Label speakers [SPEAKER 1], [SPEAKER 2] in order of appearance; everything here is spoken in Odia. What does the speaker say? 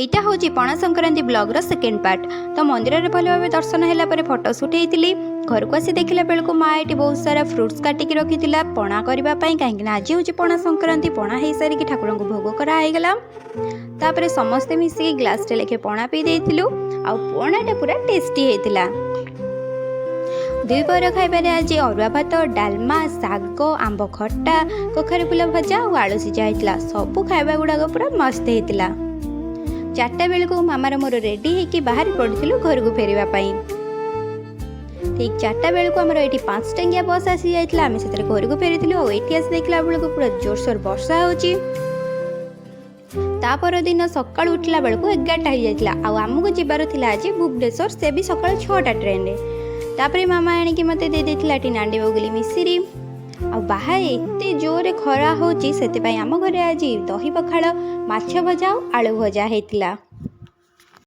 [SPEAKER 1] ଏଇଟା ହେଉଛି ପଣା ସଂକ୍ରାନ୍ତି ବ୍ଲଗ୍ର ସେକେଣ୍ଡ ପାର୍ଟ। ତ ମନ୍ଦିରରେ ଭଲ ଭାବେ ଦର୍ଶନ ହେଲା ପରେ ଫଟୋ ସୁଟ୍ ହେଇଥିଲି। ଘରକୁ ଆସି ଦେଖିଲା ବେଳକୁ ମା ଏଠି ବହୁତ ସାରା ଫ୍ରୁଟ୍ସ କାଟିକି ରଖିଥିଲା ପଣା କରିବା ପାଇଁ, କାହିଁକିନା ଆଜି ହେଉଛି ପଣା ସଂକ୍ରାନ୍ତି। ପଣା ହେଇସାରିକି ଠାକୁରଙ୍କୁ ଭୋଗ କରାହେଇଗଲା। ତାପରେ ସମସ୍ତେ ମିଶିକି ଗ୍ଲାସ୍ଟେ ଲେଖେ ପଣା ପିଇ ଦେଇଥିଲୁ। ଆଉ ପଣାଟା ପୁରା ଟେଷ୍ଟି ହେଇଥିଲା। ଦୁଇପହର ଖାଇବାରେ ଆଜି ଅରୁଆ ଭାତ, ଡାଲମା, ଶାଗ, ଆମ୍ବ ଖଟା, କଖାରୁ ଫୁଲ ଭଜା ଆଉ ଆଳୁ ସିଝା ହେଇଥିଲା। ସବୁ ଖାଇବା ଗୁଡ଼ାକ ପୁରା ମସ୍ତ ହେଇଥିଲା। 4ଟା ବେଳକୁ ମାମାର ମୋର ରେଡ଼ି ହେଇକି ବାହାରି ପଡ଼ିଥିଲୁ ଘରକୁ ଫେରିବା ପାଇଁ। ଠିକ୍ 4ଟା ବେଳକୁ ଆମର ଏଠି 5 ଟଙ୍କିଆ ବସ୍ ଆସି ଯାଇଥିଲା। ଆମେ ସେଥିରେ ଘରକୁ ଫେରିଥିଲୁ। ଆଉ ଏଠି ଆସି ଦେଖିଲା ବେଳକୁ ପୁରା ଜୋରସୋର ବର୍ଷା ହେଉଛି। ତା ପରଦିନ ସକାଳୁ ଉଠିଲା ବେଳକୁ 11ଟା ହେଇଯାଇଥିଲା। ଆଉ ଆମକୁ ଯିବାର ଥିଲା ଆଜି ଭୁବନେଶ୍ୱର, ସେ ବି ସକାଳ 6ଟା ଟ୍ରେନ୍ରେ। ତାପରେ ମାମା ଆଣିକି ମୋତେ ଦେଇଦେଇଥିଲା ଏଠି ନାଣ୍ଡି ବଗୁଲି ମିଶିରି। ଆଉ ବାହାରେ ଏତେ ଜୋରରେ ଖରା ହେଉଛି, ସେଥିପାଇଁ ଆମ ଘରେ ଆଜି ଦହି ପଖାଳ, ମାଛ ଭଜା ଆଉ ଆଳୁ ଭଜା ହେଇଥିଲା।